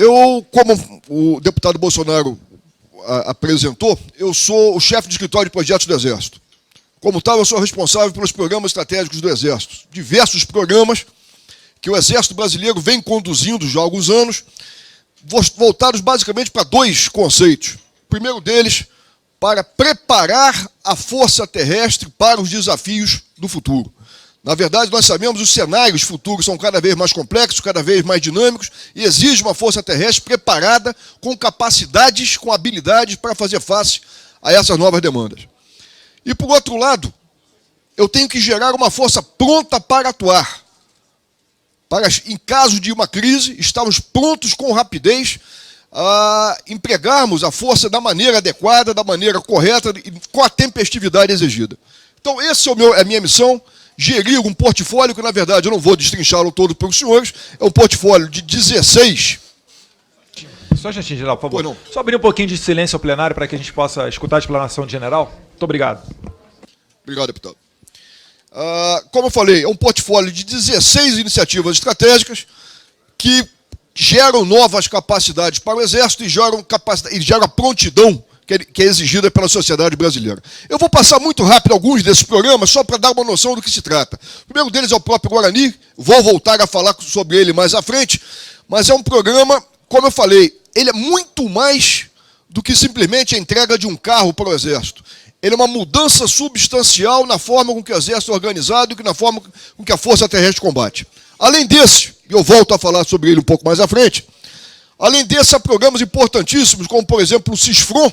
Eu, como o deputado Bolsonaro apresentou, eu sou o chefe de escritório de projetos do Exército. Como tal, eu sou responsável pelos programas estratégicos do Exército. Diversos programas que o Exército Brasileiro vem conduzindo já há alguns anos, voltados basicamente para dois conceitos. O primeiro deles, para preparar a força terrestre para os desafios do futuro. Na verdade, nós sabemos que os cenários futuros são cada vez mais complexos, cada vez mais dinâmicos, e exige uma força terrestre preparada, com capacidades, com habilidades para fazer face a essas novas demandas. E, por outro lado, eu tenho que gerar uma força pronta para atuar. Para, em caso de uma crise, estarmos prontos com rapidez a empregarmos a força da maneira adequada, da maneira correta e com a tempestividade exigida. Então, essa é a minha missão, gerir um portfólio que, na verdade, eu não vou destrinchá-lo todo para os senhores, é um portfólio de 16... Só gente, general, por favor. Só abrir um pouquinho de silêncio ao plenário para que a gente possa escutar a explanação de general. Muito obrigado. Obrigado, deputado. Como eu falei, é um portfólio de 16 iniciativas estratégicas que geram novas capacidades para o Exército e geram a prontidão que é exigida pela sociedade brasileira. Eu vou passar muito rápido alguns desses programas, só para dar uma noção do que se trata. O primeiro deles é o próprio Guarani, vou voltar a falar sobre ele mais à frente, mas é um programa, como eu falei, ele é muito mais do que simplesmente a entrega de um carro para o Exército. Ele é uma mudança substancial na forma com que o Exército é organizado e na forma com que a Força Terrestre combate. Além desse, e eu volto a falar sobre ele um pouco mais à frente, além desse, há programas importantíssimos, como, por exemplo, o CISFRON,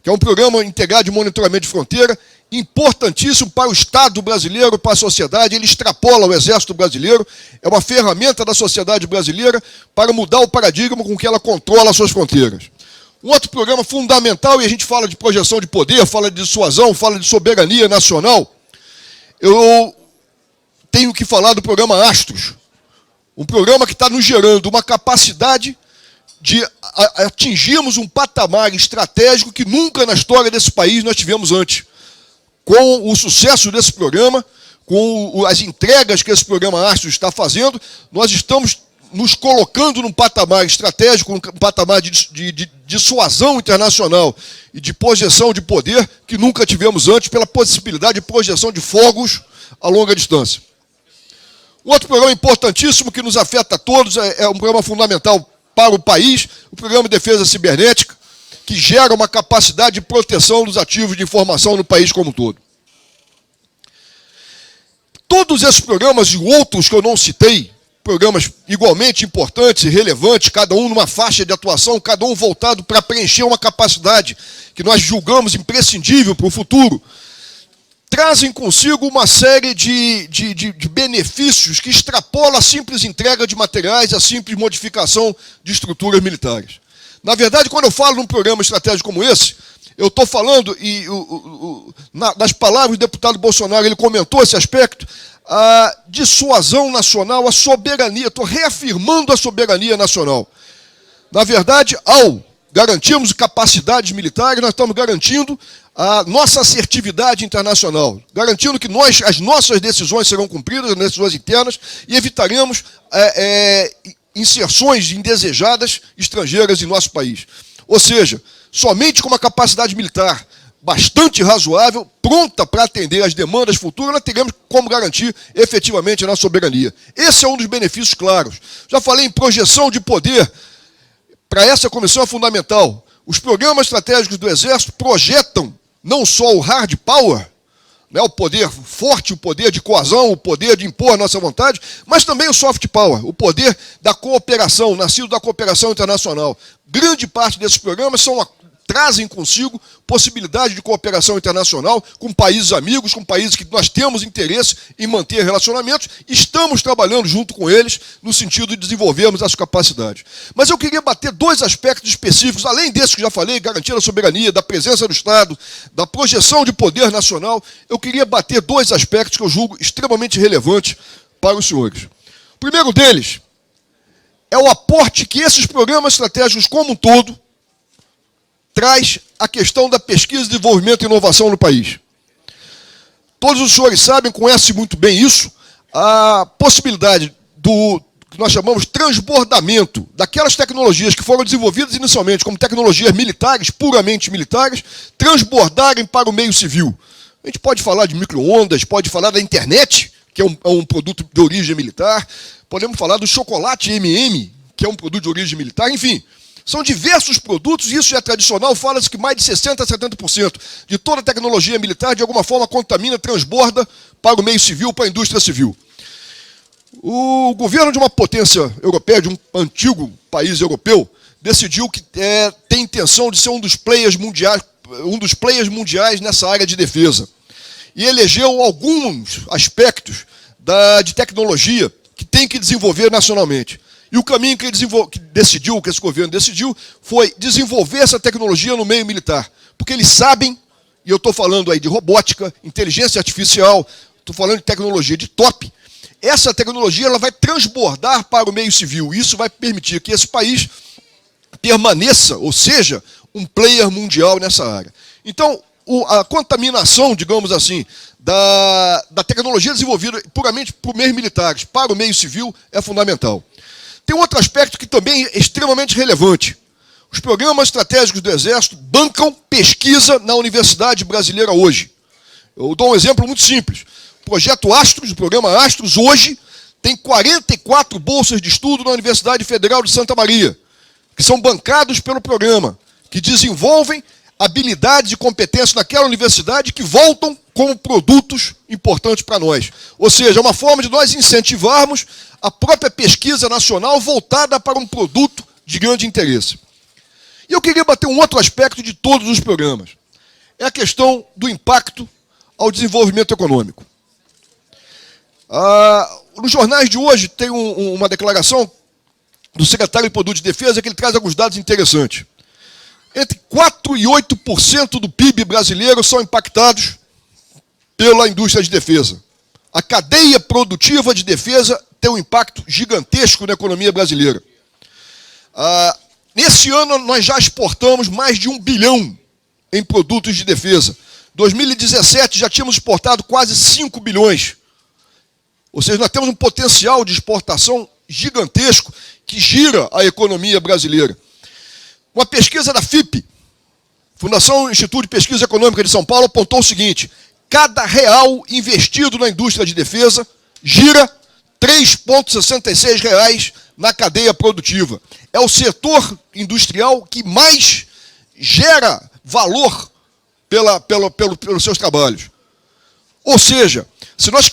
que é um programa integrado de monitoramento de fronteira, importantíssimo para o Estado brasileiro, para a sociedade. Ele extrapola o Exército brasileiro, é uma ferramenta da sociedade brasileira para mudar o paradigma com que ela controla as suas fronteiras. Um outro programa fundamental, e a gente fala de projeção de poder, fala de dissuasão, fala de soberania nacional, eu tenho que falar do programa Astros, um programa que está nos gerando uma capacidade de atingirmos um patamar estratégico que nunca na história desse país nós tivemos antes. Com o sucesso desse programa, com as entregas que esse programa Astros está fazendo, nós estamos nos colocando num patamar estratégico, num patamar de dissuasão internacional e de projeção de poder que nunca tivemos antes, pela possibilidade de projeção de fogos a longa distância. Um outro programa importantíssimo que nos afeta a todos, é um programa fundamental para o país, o Programa de Defesa Cibernética, que gera uma capacidade de proteção dos ativos de informação no país como um todo. Todos esses programas e outros que eu não citei, programas igualmente importantes e relevantes, cada um numa faixa de atuação, cada um voltado para preencher uma capacidade que nós julgamos imprescindível para o futuro, trazem consigo uma série de benefícios que extrapolam a simples entrega de materiais, a simples modificação de estruturas militares. Na verdade, quando eu falo num programa estratégico como esse, eu estou falando, e nas palavras do deputado Bolsonaro, ele comentou esse aspecto, a dissuasão nacional, a soberania, estou reafirmando a soberania nacional. Na verdade, ao garantirmos capacidades militares, nós estamos garantindo a nossa assertividade internacional, garantindo que as nossas decisões serão cumpridas, as decisões internas, e evitaremos inserções indesejadas estrangeiras em nosso país. Ou seja, somente com uma capacidade militar bastante razoável, pronta para atender às demandas futuras, nós teremos como garantir efetivamente a nossa soberania. Esse é um dos benefícios claros. Já falei em projeção de poder. Para essa comissão é fundamental. Os programas estratégicos do Exército projetam não só o hard power, né, o poder forte, o poder de coação, o poder de impor a nossa vontade, mas também o soft power, o poder da cooperação, nascido da cooperação internacional. Grande parte desses programas trazem consigo possibilidade de cooperação internacional com países amigos, com países que nós temos interesse em manter relacionamentos, estamos trabalhando junto com eles no sentido de desenvolvermos essas capacidades. Mas eu queria bater dois aspectos específicos, além desses que já falei, garantir a soberania, da presença do Estado, da projeção de poder nacional, eu queria bater dois aspectos que eu julgo extremamente relevantes para os senhores. O primeiro deles é o aporte que esses programas estratégicos como um todo traz a questão da pesquisa, desenvolvimento e inovação no país. Todos os senhores sabem, conhecem muito bem isso, a possibilidade que nós chamamos transbordamento daquelas tecnologias que foram desenvolvidas inicialmente como tecnologias militares, puramente militares, transbordarem para o meio civil. A gente pode falar de micro-ondas, pode falar da internet, que é um produto de origem militar, podemos falar do chocolate M&M, que é um produto de origem militar, enfim. São diversos produtos, e isso é tradicional, fala-se que mais de 60% a 70% de toda a tecnologia militar, de alguma forma, contamina, transborda para o meio civil, para a indústria civil. O governo de uma potência europeia, de um antigo país europeu, decidiu que tem intenção de ser um dos players mundiais nessa área de defesa. E elegeu alguns aspectos de tecnologia que tem que desenvolver nacionalmente. E o caminho que esse governo decidiu, foi desenvolver essa tecnologia no meio militar. Porque eles sabem, e eu estou falando aí de robótica, inteligência artificial, estou falando de tecnologia de top, essa tecnologia ela vai transbordar para o meio civil. Isso vai permitir que esse país permaneça, ou seja, um player mundial nessa área. Então, a contaminação, digamos assim, da tecnologia desenvolvida puramente por meios militares para o meio civil é fundamental. Tem um outro aspecto que também é extremamente relevante. Os programas estratégicos do Exército bancam pesquisa na Universidade Brasileira hoje. Eu dou um exemplo muito simples. O projeto Astros, o programa Astros, hoje tem 44 bolsas de estudo na Universidade Federal de Santa Maria, que são bancados pelo programa, que desenvolvem habilidades e competências naquela universidade que voltam como produtos importantes para nós. Ou seja, é uma forma de nós incentivarmos a própria pesquisa nacional voltada para um produto de grande interesse. E eu queria bater um outro aspecto de todos os programas. É a questão do impacto ao desenvolvimento econômico. Nos jornais de hoje tem uma declaração do secretário de Produto de Defesa que ele traz alguns dados interessantes. Entre 4% e 8% do PIB brasileiro são impactados pela indústria de defesa. A cadeia produtiva de defesa tem um impacto gigantesco na economia brasileira. Nesse ano, nós já exportamos mais de 1 bilhão em produtos de defesa. Em 2017, já tínhamos exportado quase 5 bilhões. Ou seja, nós temos um potencial de exportação gigantesco que gira a economia brasileira. Uma pesquisa da FIPE, Fundação Instituto de Pesquisa Econômica de São Paulo, apontou o seguinte: cada real investido na indústria de defesa gira R$ 3,66 na cadeia produtiva. É o setor industrial que mais gera valor pelos seus trabalhos. Ou seja, se nós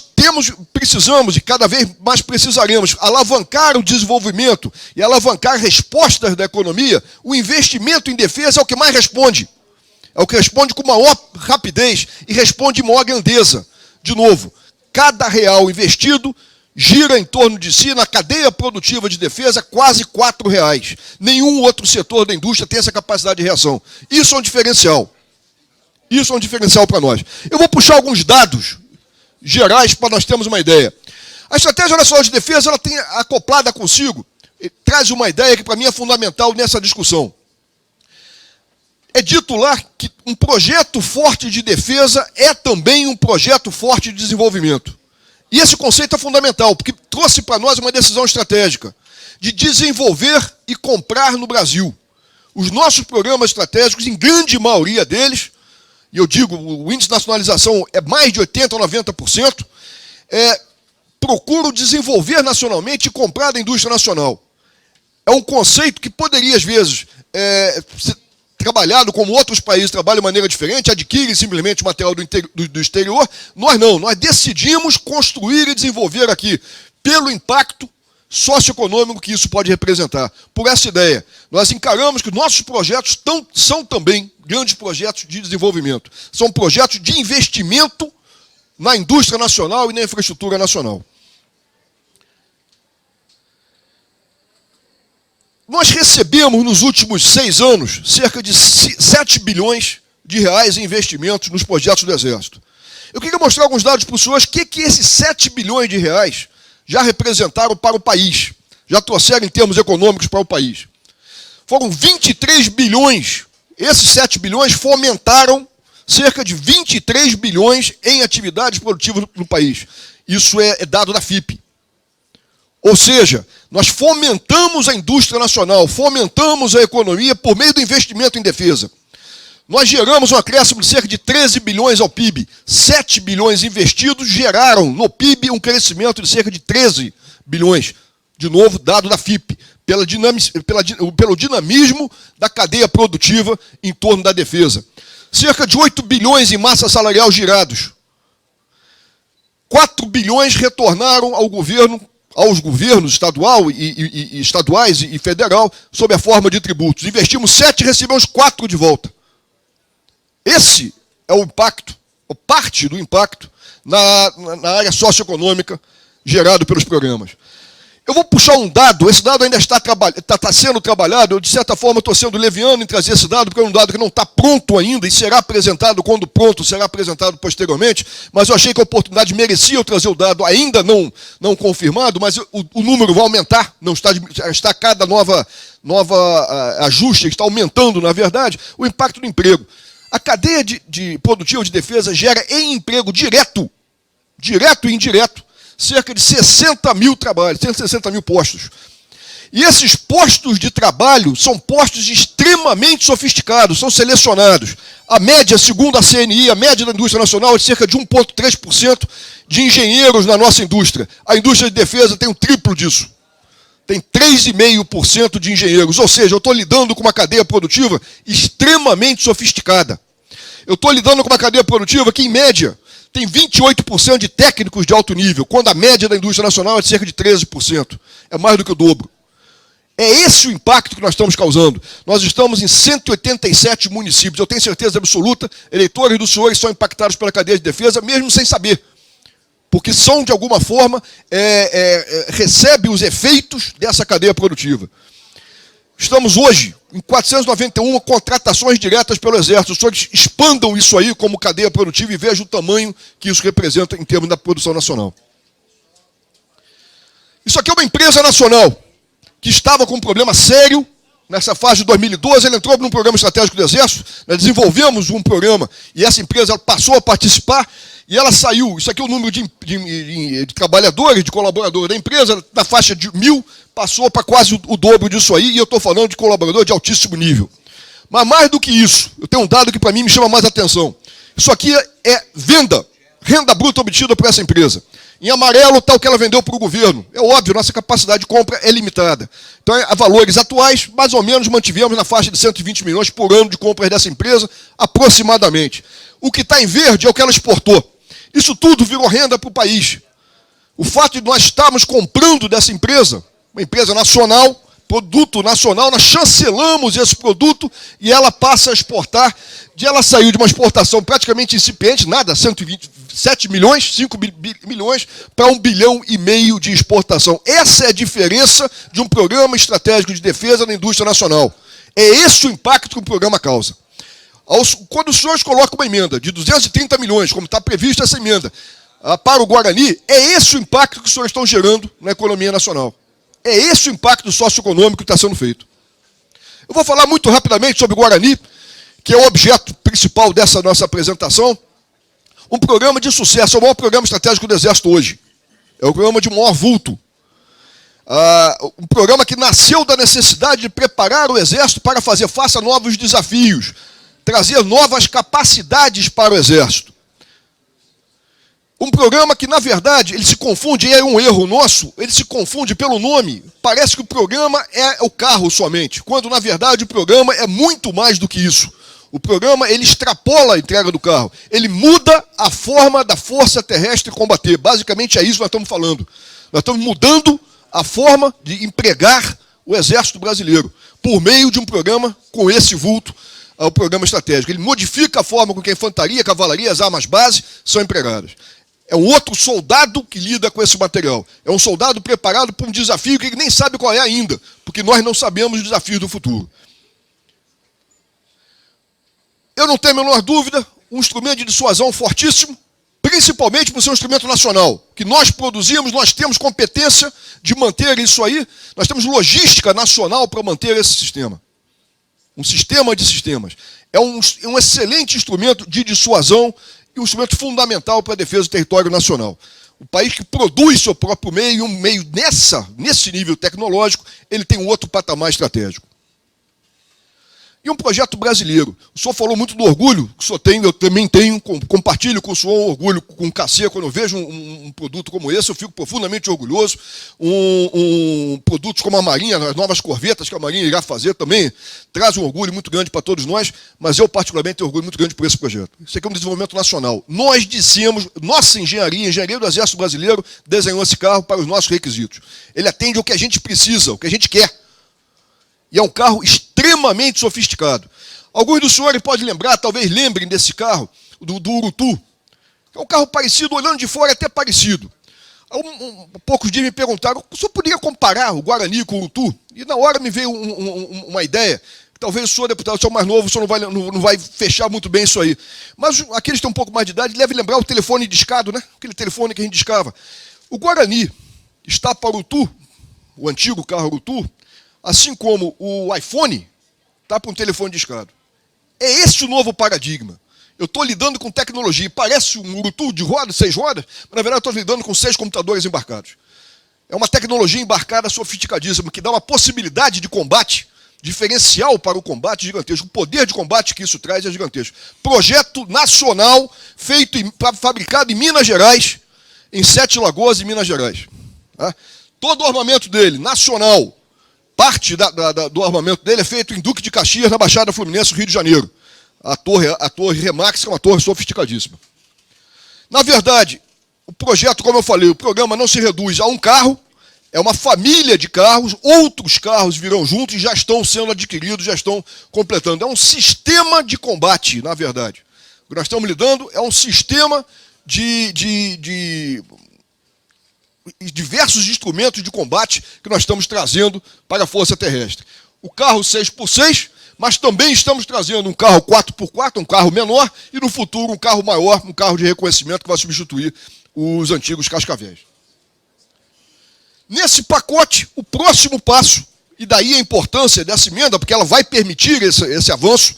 precisamos e cada vez mais precisaremos alavancar o desenvolvimento e alavancar respostas da economia, o investimento em defesa é o que mais responde. É o que responde com maior rapidez e responde com maior grandeza. De novo, cada real investido gira em torno de si, na cadeia produtiva de defesa, quase R$ 4,00. Nenhum outro setor da indústria tem essa capacidade de reação. Isso é um diferencial. Isso é um diferencial para nós. Eu vou puxar alguns dados gerais para nós termos uma ideia. A Estratégia Nacional de Defesa ela tem acoplada consigo, traz uma ideia que para mim é fundamental nessa discussão. É dito lá que um projeto forte de defesa é também um projeto forte de desenvolvimento. E esse conceito é fundamental, porque trouxe para nós uma decisão estratégica de desenvolver e comprar no Brasil. Os nossos programas estratégicos, em grande maioria deles, e eu digo, o índice de nacionalização é mais de 80% ou 90%, procuram desenvolver nacionalmente e comprar da indústria nacional. É um conceito que poderia, às vezes, ser trabalhado como outros países trabalham de maneira diferente, adquirem simplesmente material do exterior. Nós não, nós decidimos construir e desenvolver aqui, pelo impacto socioeconômico que isso pode representar. Por essa ideia, nós encaramos que nossos projetos são também grandes projetos de desenvolvimento. São projetos de investimento na indústria nacional e na infraestrutura nacional. Nós recebemos, nos últimos 6 anos, cerca de 7 bilhões de reais em investimentos nos projetos do Exército. Eu queria mostrar alguns dados para os senhores, o que esses 7 bilhões de reais já representaram para o país, já trouxeram em termos econômicos para o país. Foram 23 bilhões, esses 7 bilhões fomentaram cerca de 23 bilhões em atividades produtivas no país. Isso é dado da FIPE. Ou seja, Nós fomentamos a indústria nacional, fomentamos a economia por meio do investimento em defesa. Nós geramos um acréscimo de cerca de 13 bilhões ao PIB. 7 bilhões investidos geraram no PIB um crescimento de cerca de 13 bilhões. De novo, dado da FIP, pelo dinamismo da cadeia produtiva em torno da defesa. Cerca de 8 bilhões em massa salarial girados. 4 bilhões retornaram ao governo, aos governos estaduais e federal, sob a forma de tributos. Investimos 7 e recebemos 4 de volta. Esse é o impacto, ou parte do impacto, na área socioeconômica gerado pelos programas. Eu vou puxar um dado, esse dado ainda está sendo trabalhado, eu de certa forma estou sendo leviano em trazer esse dado, porque é um dado que não está pronto ainda e será apresentado quando pronto, será apresentado posteriormente, mas eu achei que a oportunidade merecia eu trazer o dado ainda não confirmado, mas o número vai aumentar, não está cada nova ajuste, está aumentando, na verdade, o impacto do emprego. A cadeia produtiva de defesa gera em emprego direto e indireto, cerca de 60 mil trabalhos, 160 mil postos. E esses postos de trabalho são postos extremamente sofisticados, são selecionados. A média, segundo a CNI, a média da indústria nacional é de cerca de 1,3% de engenheiros na nossa indústria. A indústria de defesa tem o triplo disso. Tem 3,5% de engenheiros. Ou seja, eu estou lidando com uma cadeia produtiva extremamente sofisticada. Eu estou lidando com uma cadeia produtiva que, em média, tem 28% de técnicos de alto nível, quando a média da indústria nacional é de cerca de 13%. É mais do que o dobro. É esse o impacto que nós estamos causando. Nós estamos em 187 municípios. Eu tenho certeza absoluta, eleitores dos senhores são impactados pela cadeia de defesa, mesmo sem saber. Porque são, de alguma forma, recebem os efeitos dessa cadeia produtiva. Estamos hoje em 491 contratações diretas pelo Exército. Os senhores expandam isso aí como cadeia produtiva e vejam o tamanho que isso representa em termos da produção nacional. Isso aqui é uma empresa nacional que estava com um problema sério nessa fase de 2012. Ele entrou num programa estratégico do Exército, nós desenvolvemos um programa e essa empresa ela passou a participar e ela saiu. Isso aqui é o número de trabalhadores, de colaboradores da empresa, na faixa de 1.000, passou para quase o dobro disso aí, e eu estou falando de colaborador de altíssimo nível. Mas mais do que isso, eu tenho um dado que para mim me chama mais atenção. Isso aqui é renda bruta obtida por essa empresa. Em amarelo está o que ela vendeu para o governo. É óbvio, nossa capacidade de compra é limitada. Então, a valores atuais, mais ou menos mantivemos na faixa de 120 milhões por ano de compras dessa empresa, aproximadamente. O que está em verde é o que ela exportou. Isso tudo virou renda para o país. O fato de nós estarmos comprando dessa empresa, uma empresa nacional, produto nacional, nós chancelamos esse produto e ela passa a exportar. Ela saiu de uma exportação praticamente incipiente, nada, 127 milhões, 5 milhões, para 1,5 bilhão de exportação. Essa é a diferença de um programa estratégico de defesa na indústria nacional. É esse o impacto que o programa causa. Quando os senhores colocam uma emenda de 230 milhões, como está prevista essa emenda, para o Guarani, é esse o impacto que os senhores estão gerando na economia nacional. É esse o impacto socioeconômico que está sendo feito. Eu vou falar muito rapidamente sobre o Guarani, que é o objeto principal dessa nossa apresentação. Um programa de sucesso, é o maior programa estratégico do Exército hoje. É o programa de maior vulto. Um programa que nasceu da necessidade de preparar o Exército para fazer face a novos desafios, trazer novas capacidades para o Exército. Um programa que, na verdade, ele se confunde, e é um erro nosso, ele se confunde pelo nome. Parece que o programa é o carro somente, quando, na verdade, o programa é muito mais do que isso. O programa, ele extrapola a entrega do carro. Ele muda a forma da força terrestre combater. Basicamente, é isso que nós estamos falando. Nós estamos mudando a forma de empregar o Exército Brasileiro, por meio de um programa com esse vulto, o programa estratégico. Ele modifica a forma com que a infantaria, a cavalaria, as armas base são empregadas. É um outro soldado que lida com esse material. É um soldado preparado para um desafio que ele nem sabe qual é ainda, porque nós não sabemos os desafios do futuro. Eu não tenho a menor dúvida, um instrumento de dissuasão fortíssimo, principalmente por ser um instrumento nacional, que nós produzimos, nós temos competência de manter isso aí, nós temos logística nacional para manter esse sistema. Um sistema de sistemas. É um excelente instrumento de dissuasão e um instrumento fundamental para a defesa do território nacional. O país que produz seu próprio meio, e um meio nesse nível tecnológico, ele tem um outro patamar estratégico. E um projeto brasileiro. O senhor falou muito do orgulho que o senhor tem, eu também tenho, compartilho com o senhor um orgulho com o Cacê. Quando eu vejo um produto como esse, eu fico profundamente orgulhoso. Produtos como a Marinha, as novas corvetas que a Marinha irá fazer também, traz um orgulho muito grande para todos nós, mas eu particularmente tenho orgulho muito grande por esse projeto. Isso aqui é um desenvolvimento nacional. Nós dissemos, nossa engenharia, a engenharia do Exército Brasileiro, desenhou esse carro para os nossos requisitos. Ele atende ao que a gente precisa, o que a gente quer. E é um carro extremamente sofisticado. Alguns dos senhores podem lembrar, talvez lembrem desse carro, do Urutu. É um carro parecido, olhando de fora é até parecido. Poucos dias me perguntaram, o senhor poderia comparar o Guarani com o Urutu? E na hora me veio uma ideia, que talvez o senhor, deputado, o senhor mais novo, o senhor não vai fechar muito bem isso aí. Mas aqueles que têm um pouco mais de idade devem lembrar o telefone discado, né? Aquele telefone que a gente discava. O Guarani está para o Urutu, o antigo carro Urutu, assim como o iPhone está para um telefone discado. É esse o novo paradigma. Eu estou lidando com tecnologia, parece um Urutu de rodas, 6 rodas, mas na verdade eu estou lidando com 6 computadores embarcados. É uma tecnologia embarcada sofisticadíssima, que dá uma possibilidade de combate, diferencial para o combate gigantesco. O poder de combate que isso traz é gigantesco. Projeto nacional, fabricado em Minas Gerais, em 7 Lagoas, em Minas Gerais. Tá? Todo o armamento dele, nacional, parte do armamento dele é feito em Duque de Caxias, na Baixada Fluminense, Rio de Janeiro. A torre Remax, que é uma torre sofisticadíssima. Na verdade, o projeto, como eu falei, o programa não se reduz a um carro, é uma família de carros, outros carros virão juntos e já estão sendo adquiridos, já estão completando. É um sistema de combate, na verdade. O que nós estamos lidando é um sistema de diversos instrumentos de combate que nós estamos trazendo para a Força Terrestre. O carro 6x6, mas também estamos trazendo um carro 4x4, um carro menor, e no futuro um carro maior, um carro de reconhecimento que vai substituir os antigos cascavéis. Nesse pacote, o próximo passo, e daí a importância dessa emenda, porque ela vai permitir esse avanço,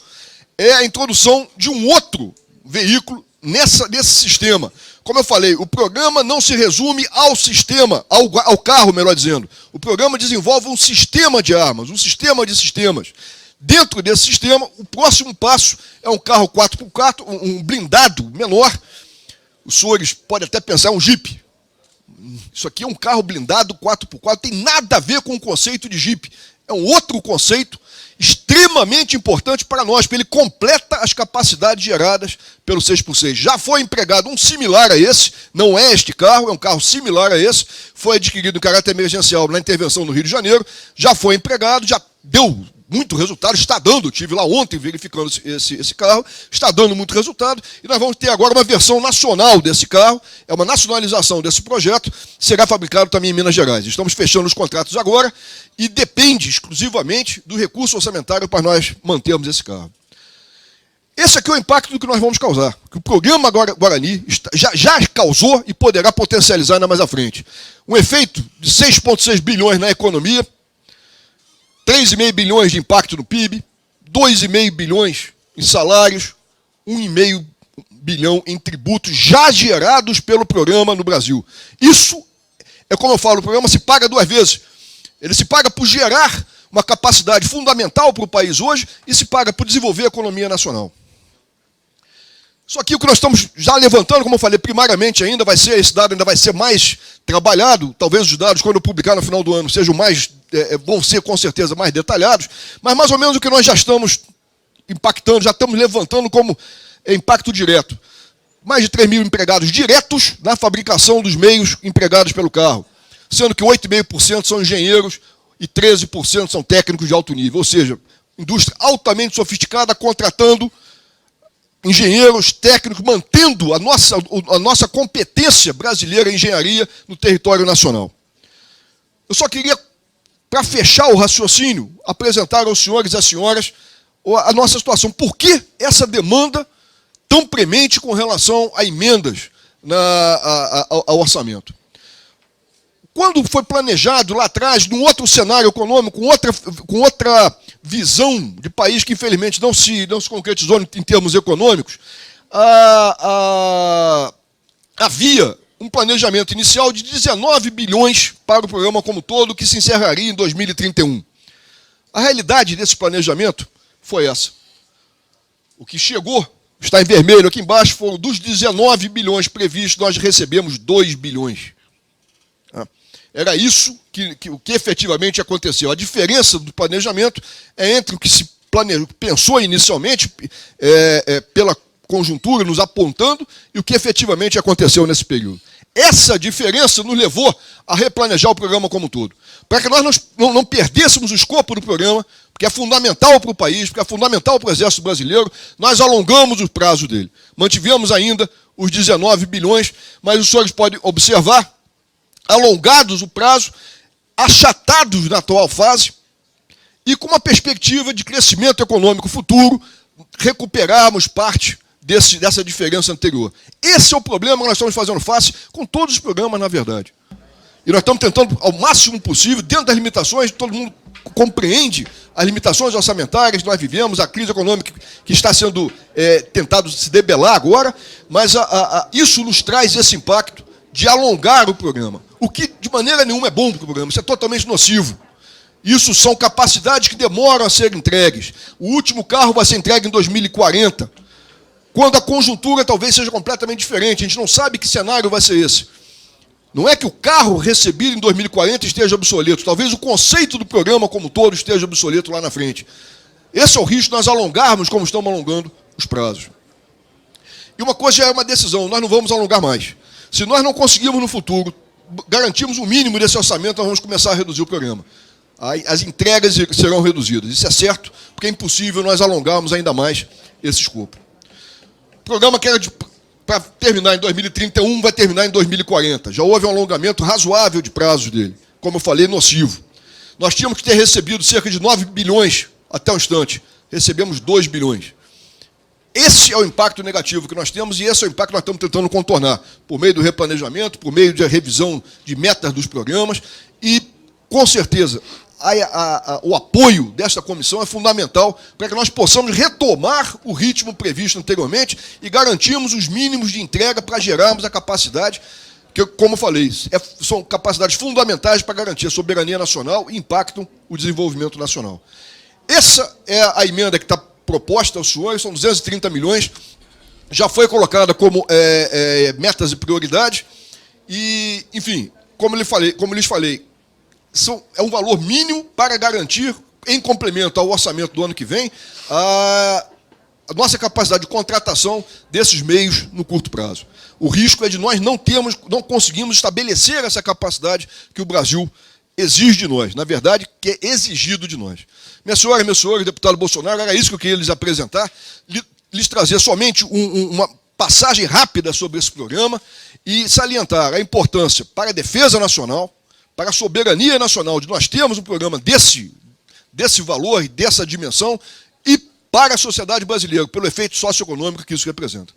é a introdução de um outro veículo nesse sistema. Como eu falei, o programa não se resume ao sistema, ao carro, melhor dizendo. O programa desenvolve um sistema de armas, um sistema de sistemas. Dentro desse sistema, o próximo passo é um carro 4x4, um blindado menor. Os senhores podem até pensar, um Jeep. Isso aqui é um carro blindado 4x4, tem nada a ver com o conceito de Jeep. É um outro conceito extremamente importante para nós, porque ele completa as capacidades geradas pelo 6x6. Já foi empregado um similar a esse, não é este carro, é um carro similar a esse, foi adquirido em caráter emergencial na intervenção no Rio de Janeiro, já foi empregado, já deu muito resultado, está dando, estive lá ontem verificando esse carro, está dando muito resultado, e nós vamos ter agora uma versão nacional desse carro, é uma nacionalização desse projeto, será fabricado também em Minas Gerais. Estamos fechando os contratos agora, e depende exclusivamente do recurso orçamentário para nós mantermos esse carro. Esse aqui é o impacto do que nós vamos causar, que o programa Guarani já causou e poderá potencializar ainda mais à frente. Um efeito de 6,6 bilhões na economia, 3,5 bilhões de impacto no PIB, 2,5 bilhões em salários, 1,5 bilhão em tributos já gerados pelo programa no Brasil. Isso é como eu falo, o programa se paga 2 vezes. Ele se paga por gerar uma capacidade fundamental para o país hoje e se paga por desenvolver a economia nacional. Isso aqui o que nós estamos já levantando, como eu falei, primariamente ainda vai ser, esse dado ainda vai ser mais trabalhado, talvez os dados, quando eu publicar no final do ano, sejam mais, vão ser com certeza mais detalhados, mas mais ou menos o que nós já estamos impactando, já estamos levantando como impacto direto. Mais de 3 mil empregados diretos na fabricação dos meios empregados pelo carro, sendo que 8,5% são engenheiros e 13% são técnicos de alto nível, ou seja, indústria altamente sofisticada contratando engenheiros, técnicos, mantendo a nossa competência brasileira em engenharia no território nacional. Eu só queria, para fechar o raciocínio, apresentar aos senhores e às senhoras a nossa situação. Por que essa demanda tão premente com relação a emendas ao orçamento? Quando foi planejado lá atrás, num outro cenário econômico, com outra visão de país que infelizmente não se concretizou em termos econômicos, havia um planejamento inicial de 19 bilhões para o programa como todo, que se encerraria em 2031. A realidade desse planejamento foi essa. O que chegou, está em vermelho aqui embaixo, foram dos 19 bilhões previstos, nós recebemos 2 bilhões. Era isso que efetivamente aconteceu. A diferença do planejamento é entre o que se pensou inicialmente, pela conjuntura nos apontando, e o que efetivamente aconteceu nesse período. Essa diferença nos levou a replanejar o programa como um todo. Para que nós não perdêssemos o escopo do programa, porque é fundamental para o país, porque é fundamental para o Exército Brasileiro, nós alongamos o prazo dele. Mantivemos ainda os 19 bilhões, mas os senhores podem observar, alongados o prazo, achatados na atual fase, e com uma perspectiva de crescimento econômico futuro, recuperarmos parte dessa diferença anterior. Esse é o problema que nós estamos fazendo face com todos os programas, na verdade. E nós estamos tentando, ao máximo possível, dentro das limitações, todo mundo compreende as limitações orçamentárias que nós vivemos, a crise econômica que está sendo tentado se debelar agora, mas isso nos traz esse impacto de alongar o programa. O que, de maneira nenhuma, é bom para o programa, isso é totalmente nocivo. Isso são capacidades que demoram a ser entregues. O último carro vai ser entregue em 2040, quando a conjuntura talvez seja completamente diferente. A gente não sabe que cenário vai ser esse. Não é que o carro recebido em 2040 esteja obsoleto. Talvez o conceito do programa como todo esteja obsoleto lá na frente. Esse é o risco de nós alongarmos como estamos alongando os prazos. E uma coisa já é uma decisão, nós não vamos alongar mais. Se nós não conseguirmos no futuro, garantirmos o mínimo desse orçamento, nós vamos começar a reduzir o programa. As entregas serão reduzidas. Isso é certo, porque é impossível nós alongarmos ainda mais esse escopo. O programa que era para terminar em 2031 vai terminar em 2040. Já houve um alongamento razoável de prazos dele. Como eu falei, nocivo. Nós tínhamos que ter recebido cerca de 9 bilhões até o instante. Recebemos 2 bilhões. Esse é o impacto negativo que nós temos e esse é o impacto que nós estamos tentando contornar por meio do replanejamento, por meio da revisão de metas dos programas e, com certeza, o apoio desta comissão é fundamental para que nós possamos retomar o ritmo previsto anteriormente e garantirmos os mínimos de entrega para gerarmos a capacidade, que, como eu falei, são capacidades fundamentais para garantir a soberania nacional e impactam o desenvolvimento nacional. Essa é a emenda que está proposta aos senhores, são 230 milhões, já foi colocada como metas e prioridades, e, enfim, como lhes falei, é um valor mínimo para garantir, em complemento ao orçamento do ano que vem, a nossa capacidade de contratação desses meios no curto prazo. O risco é de nós não conseguimos estabelecer essa capacidade que o Brasil exige de nós, na verdade, que é exigido de nós. Minha senhora e meus senhores, deputado Bolsonaro, era isso que eu queria lhes apresentar, lhes trazer somente uma passagem rápida sobre esse programa e salientar a importância para a defesa nacional, para a soberania nacional de nós termos um programa desse valor e dessa dimensão e para a sociedade brasileira, pelo efeito socioeconômico que isso representa.